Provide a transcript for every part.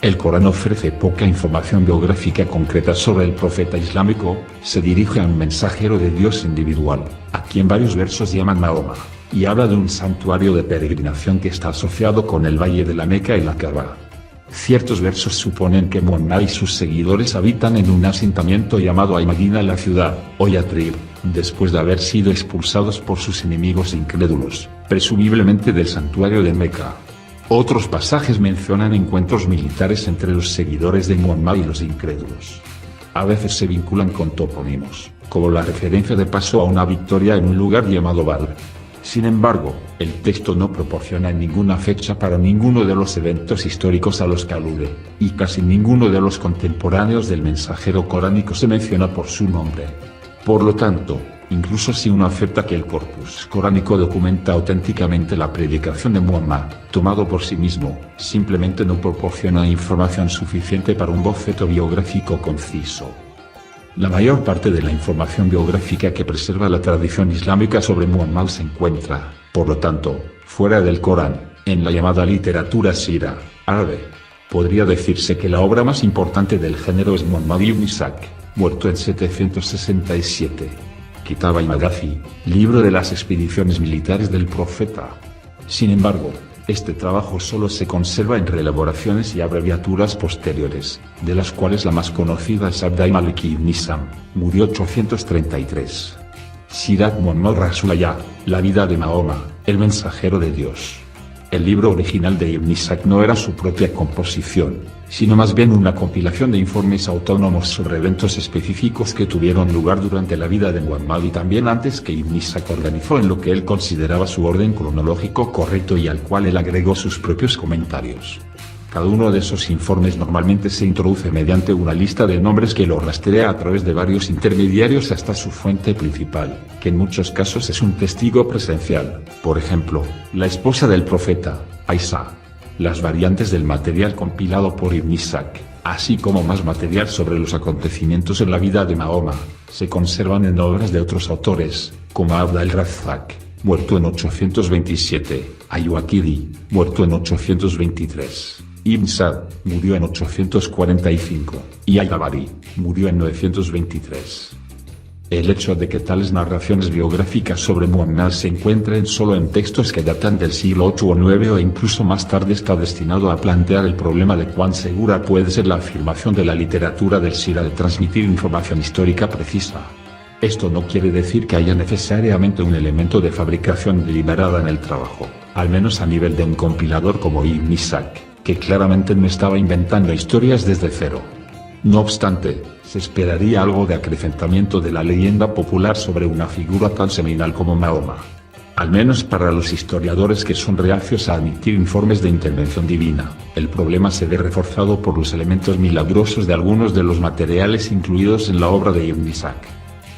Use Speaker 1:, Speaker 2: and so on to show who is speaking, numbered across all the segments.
Speaker 1: El Corán ofrece poca información biográfica concreta sobre el profeta islámico. Se dirige a un mensajero de Dios individual, a quien varios versos llaman Mahoma, y habla de un santuario de peregrinación que está asociado con el valle de la Meca y la Kaaba. Ciertos versos suponen que Muhammad y sus seguidores habitan en un asentamiento llamado Al-Madina, la ciudad, o Yatrib, después de haber sido expulsados por sus enemigos incrédulos, presumiblemente del santuario de Meca. Otros pasajes mencionan encuentros militares entre los seguidores de Muhammad y los incrédulos. A veces se vinculan con topónimos, como la referencia de paso a una victoria en un lugar llamado Badr. Sin embargo, el texto no proporciona ninguna fecha para ninguno de los eventos históricos a los que alude, y casi ninguno de los contemporáneos del mensajero coránico se menciona por su nombre. Por lo tanto, incluso si uno acepta que el corpus coránico documenta auténticamente la predicación de Muhammad, tomado por sí mismo, simplemente no proporciona información suficiente para un boceto biográfico conciso. La mayor parte de la información biográfica que preserva la tradición islámica sobre Muhammad se encuentra, por lo tanto, fuera del Corán, en la llamada literatura sira, árabe. Podría decirse que la obra más importante del género es Muhammad ibn Ishaq, muerto en 767. Kitab al-Maghazi, libro de las expediciones militares del profeta. Sin embargo, este trabajo solo se conserva en reelaboraciones y abreviaturas posteriores, de las cuales la más conocida es Abd al-Malik ibn Hisham, murió 833. Sirat Muhammad Rasulullah, la vida de Mahoma, el mensajero de Dios. El libro original de Ibn Ishaq no era su propia composición, sino más bien una compilación de informes autónomos sobre eventos específicos que tuvieron lugar durante la vida de Muhammad y también antes que Ibn Ishaq organizó en lo que él consideraba su orden cronológico correcto y al cual él agregó sus propios comentarios. Cada uno de esos informes normalmente se introduce mediante una lista de nombres que lo rastrea a través de varios intermediarios hasta su fuente principal, que en muchos casos es un testigo presencial, por ejemplo, la esposa del profeta, Aisha. Las variantes del material compilado por Ibn Ishaq, así como más material sobre los acontecimientos en la vida de Mahoma, se conservan en obras de otros autores, como Abd al-Razzaq, muerto en 827, Al-Waqidi, muerto en 823. Ibn Sa'd, murió en 845, y Al-Tabari, murió en 923. El hecho de que tales narraciones biográficas sobre Muhammad se encuentren solo en textos que datan del siglo VIII o IX o incluso más tarde está destinado a plantear el problema de cuán segura puede ser la afirmación de la literatura del Sira de transmitir información histórica precisa. Esto no quiere decir que haya necesariamente un elemento de fabricación deliberada en el trabajo, al menos a nivel de un compilador como Ibn Ishaq, que claramente no estaba inventando historias desde cero. No obstante, se esperaría algo de acrecentamiento de la leyenda popular sobre una figura tan seminal como Mahoma. Al menos para los historiadores que son reacios a admitir informes de intervención divina, el problema se ve reforzado por los elementos milagrosos de algunos de los materiales incluidos en la obra de Ibn Ishaq.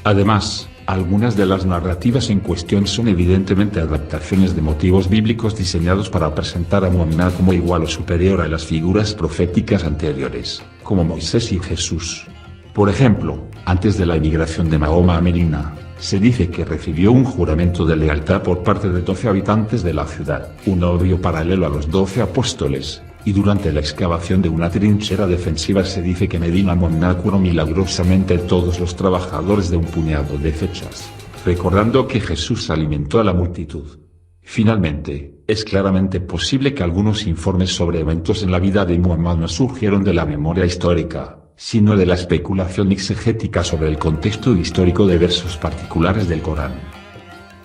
Speaker 1: Además, algunas de las narrativas en cuestión son evidentemente adaptaciones de motivos bíblicos diseñados para presentar a Muhammad como igual o superior a las figuras proféticas anteriores, como Moisés y Jesús. Por ejemplo, antes de la emigración de Mahoma a Medina, se dice que recibió un juramento de lealtad por parte de 12 habitantes de la ciudad, un obvio paralelo a los 12 apóstoles, y durante la excavación de una trinchera defensiva se dice que Medina Muhammad curó milagrosamente a todos los trabajadores de un puñado de fechas, recordando que Jesús alimentó a la multitud. Finalmente, es claramente posible que algunos informes sobre eventos en la vida de Muhammad no surgieron de la memoria histórica, sino de la especulación exegética sobre el contexto histórico de versos particulares del Corán.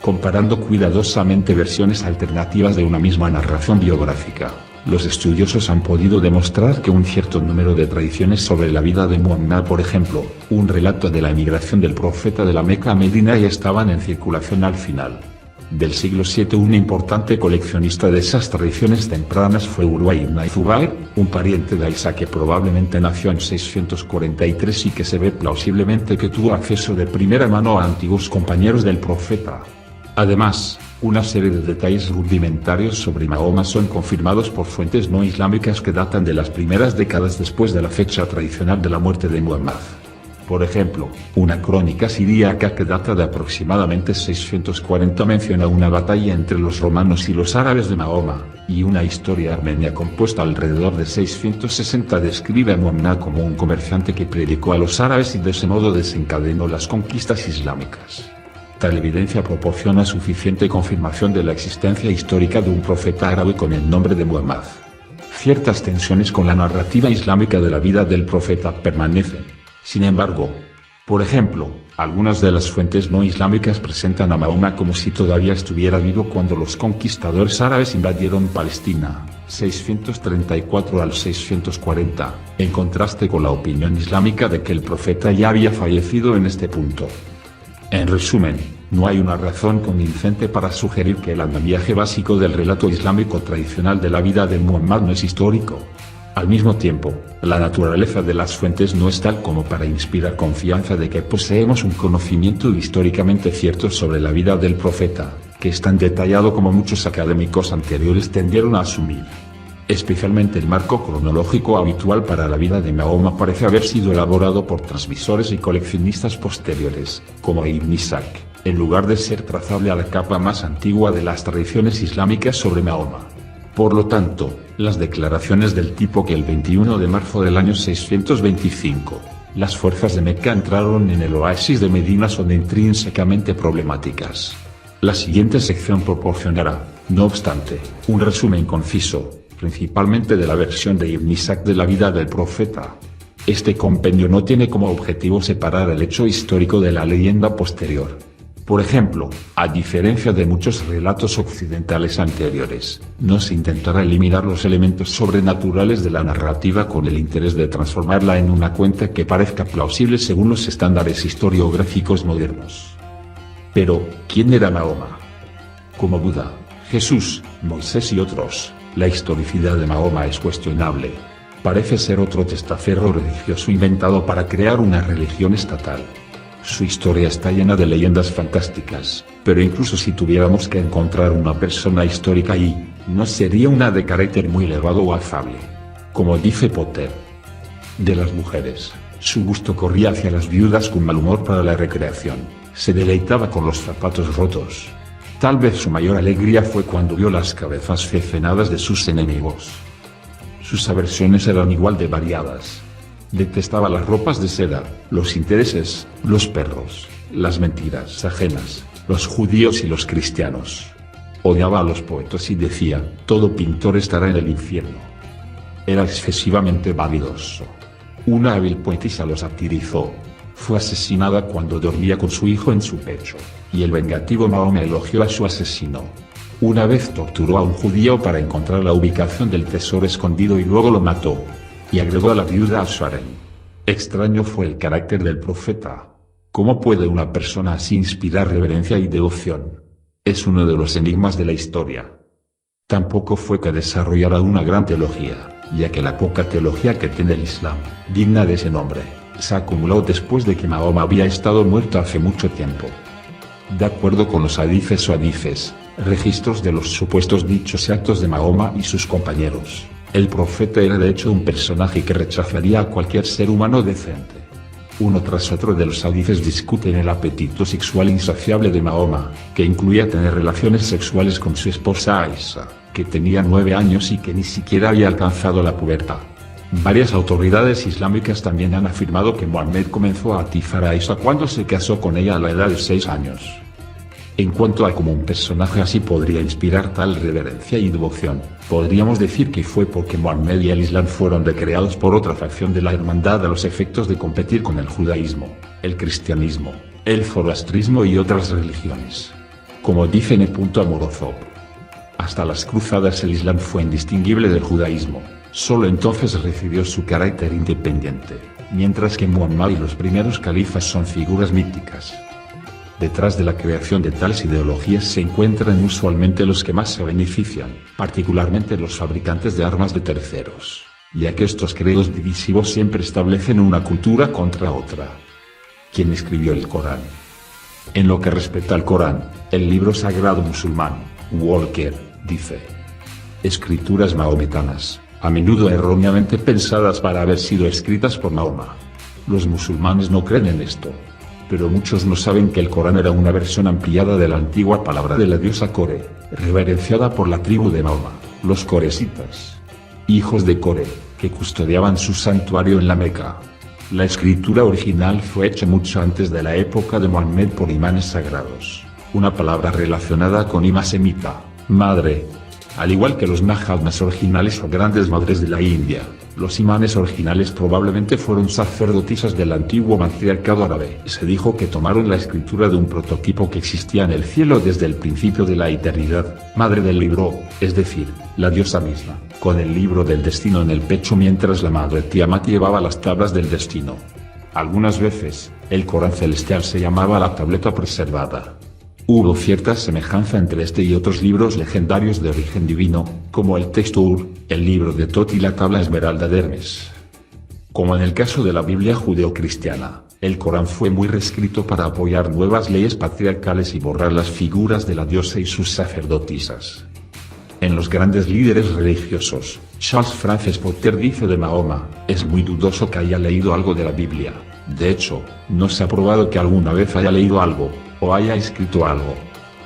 Speaker 1: Comparando cuidadosamente versiones alternativas de una misma narración biográfica, los estudiosos han podido demostrar que un cierto número de tradiciones sobre la vida de Muhammad, por ejemplo, un relato de la emigración del profeta de la Meca a Medina, ya estaban en circulación al final del siglo VII. Un importante coleccionista de esas tradiciones tempranas fue Urwa ibn Zubair, un pariente de Aisha que probablemente nació en 643 y que se ve plausiblemente que tuvo acceso de primera mano a antiguos compañeros del profeta. Además, una serie de detalles rudimentarios sobre Mahoma son confirmados por fuentes no islámicas que datan de las primeras décadas después de la fecha tradicional de la muerte de Muhammad. Por ejemplo, una crónica siríaca que data de aproximadamente 640 menciona una batalla entre los romanos y los árabes de Mahoma, y una historia armenia compuesta alrededor de 660 describe a Muhammad como un comerciante que predicó a los árabes y de ese modo desencadenó las conquistas islámicas. Tal evidencia proporciona suficiente confirmación de la existencia histórica de un profeta árabe con el nombre de Muhammad. Ciertas tensiones con la narrativa islámica de la vida del profeta permanecen. Sin embargo, por ejemplo, algunas de las fuentes no islámicas presentan a Mahoma como si todavía estuviera vivo cuando los conquistadores árabes invadieron Palestina, 634 al 640, en contraste con la opinión islámica de que el profeta ya había fallecido en este punto. En resumen, no hay una razón convincente para sugerir que el andamiaje básico del relato islámico tradicional de la vida de Muhammad no es histórico. Al mismo tiempo, la naturaleza de las fuentes no es tal como para inspirar confianza de que poseemos un conocimiento históricamente cierto sobre la vida del profeta, que es tan detallado como muchos académicos anteriores tendieron a asumir. Especialmente el marco cronológico habitual para la vida de Mahoma parece haber sido elaborado por transmisores y coleccionistas posteriores, como Ibn Ishaq, en lugar de ser trazable a la capa más antigua de las tradiciones islámicas sobre Mahoma. Por lo tanto, las declaraciones del tipo que el 21 de marzo del año 625, las fuerzas de Meca entraron en el oasis de Medina son intrínsecamente problemáticas. La siguiente sección proporcionará, no obstante, un resumen conciso, principalmente de la versión de Ibn Ishaq de la vida del profeta. Este compendio no tiene como objetivo separar el hecho histórico de la leyenda posterior. Por ejemplo, a diferencia de muchos relatos occidentales anteriores, no se intentará eliminar los elementos sobrenaturales de la narrativa con el interés de transformarla en una cuenta que parezca plausible según los estándares historiográficos modernos. Pero, ¿quién era Mahoma? Como Buda, Jesús, Moisés y otros, la historicidad de Mahoma es cuestionable. Parece ser otro testaferro religioso inventado para crear una religión estatal. Su historia está llena de leyendas fantásticas, pero incluso si tuviéramos que encontrar una persona histórica ahí, no sería una de carácter muy elevado o afable. Como dice Potter, de las mujeres, su gusto corría hacia las viudas con mal humor para la recreación, se deleitaba con los zapatos rotos. Tal vez su mayor alegría fue cuando vio las cabezas cercenadas de sus enemigos. Sus aversiones eran igual de variadas. Detestaba las ropas de seda, los intereses, los perros, las mentiras ajenas, los judíos y los cristianos. Odiaba a los poetas y decía, todo pintor estará en el infierno. Era excesivamente vanidoso. Una hábil poetisa lo satirizó. Fue asesinada cuando dormía con su hijo en su pecho, y el vengativo Mahoma elogió a su asesino. Una vez torturó a un judío para encontrar la ubicación del tesoro escondido y luego lo mató. Y agregó a la viuda a su harén. Extraño fue el carácter del profeta. ¿Cómo puede una persona así inspirar reverencia y devoción? Es uno de los enigmas de la historia. Tampoco fue que desarrollara una gran teología, ya que la poca teología que tiene el Islam, digna de ese nombre, se acumuló después de que Mahoma había estado muerto hace mucho tiempo. De acuerdo con los hadices o hadices, registros de los supuestos dichos y actos de Mahoma y sus compañeros, el profeta era de hecho un personaje que rechazaría a cualquier ser humano decente. Uno tras otro de los hadices discuten el apetito sexual insaciable de Mahoma, que incluía tener relaciones sexuales con su esposa Aisha, que tenía 9 años y que ni siquiera había alcanzado la pubertad. Varias autoridades islámicas también han afirmado que Muhammad comenzó a atizar a Aisha cuando se casó con ella a la edad de 6 años. En cuanto a cómo un personaje así podría inspirar tal reverencia y devoción, podríamos decir que fue porque Muhammad y el Islam fueron recreados por otra facción de la hermandad a los efectos de competir con el judaísmo, el cristianismo, el zoroastrismo y otras religiones. Como dice N. Morozov, hasta las cruzadas el Islam fue indistinguible del judaísmo, solo entonces recibió su carácter independiente, mientras que Muhammad y los primeros califas son figuras míticas. Detrás de la creación de tales ideologías se encuentran usualmente los que más se benefician, particularmente los fabricantes de armas de terceros, ya que estos credos divisivos siempre establecen una cultura contra otra. ¿Quién escribió el Corán? En lo que respecta al Corán, el libro sagrado musulmán, Walker, dice: escrituras mahometanas, a menudo erróneamente pensadas para haber sido escritas por Mahoma. Los musulmanes no creen en esto. Pero muchos no saben que el Corán era una versión ampliada de la antigua palabra de la diosa Core, reverenciada por la tribu de Mahoma, los coresitas, hijos de Core, que custodiaban su santuario en la Meca. La escritura original fue hecha mucho antes de la época de Mohammed por imanes sagrados, una palabra relacionada con ima semita, madre. Al igual que los mahatmas originales o grandes madres de la India, los imanes originales probablemente fueron sacerdotisas del antiguo matriarcado árabe. Se dijo que tomaron la escritura de un prototipo que existía en el cielo desde el principio de la eternidad, madre del libro, es decir, la diosa misma, con el libro del destino en el pecho mientras la madre Tiamat llevaba las tablas del destino. Algunas veces, el Corán celestial se llamaba la tableta preservada. Hubo cierta semejanza entre este y otros libros legendarios de origen divino, como el texto Ur, el libro de Tot y la tabla esmeralda de Hermes. Como en el caso de la Biblia judeocristiana, el Corán fue muy reescrito para apoyar nuevas leyes patriarcales y borrar las figuras de la diosa y sus sacerdotisas. En los grandes líderes religiosos, Charles Francis Potter dice de Mahoma, es muy dudoso que haya leído algo de la Biblia. De hecho, no se ha probado que alguna vez haya leído algo, o haya escrito algo.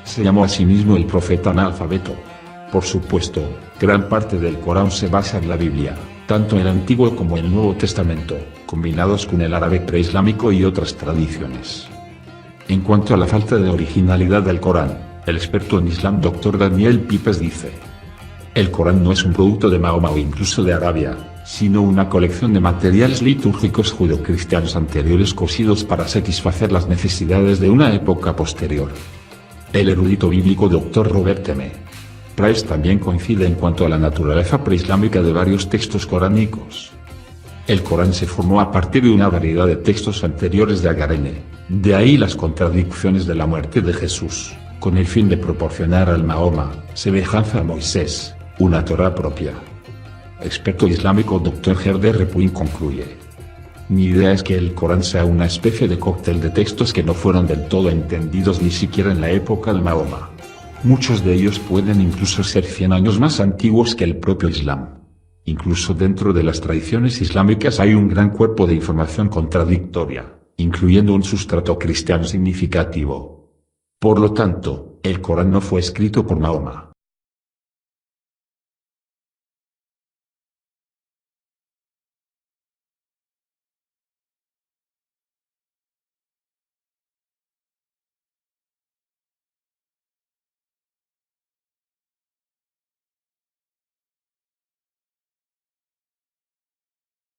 Speaker 1: Se llamó a sí mismo el profeta analfabeto. Por supuesto, gran parte del Corán se basa en la Biblia, tanto el Antiguo como el Nuevo Testamento, combinados con el árabe preislámico y otras tradiciones. En cuanto a la falta de originalidad del Corán, el experto en Islam Dr. Daniel Pipes dice: el Corán no es un producto de Mahoma o incluso de Arabia, sino una colección de materiales litúrgicos judeocristianos anteriores cosidos para satisfacer las necesidades de una época posterior. El erudito bíblico Dr. Robert M. Price también coincide en cuanto a la naturaleza preislámica de varios textos coránicos. El Corán se formó a partir de una variedad de textos anteriores de Agar N. De ahí las contradicciones de la muerte de Jesús, con el fin de proporcionar al Mahoma, semejanza a Moisés, una Torá propia. Experto islámico Dr. Herder Repuin concluye: mi idea es que el Corán sea una especie de cóctel de textos que no fueron del todo entendidos ni siquiera en la época de Mahoma. Muchos de ellos pueden incluso ser 100 años más antiguos que el propio Islam. Incluso dentro de las tradiciones islámicas hay un gran cuerpo de información contradictoria, incluyendo un sustrato cristiano significativo. Por lo tanto, el Corán no fue escrito por Mahoma.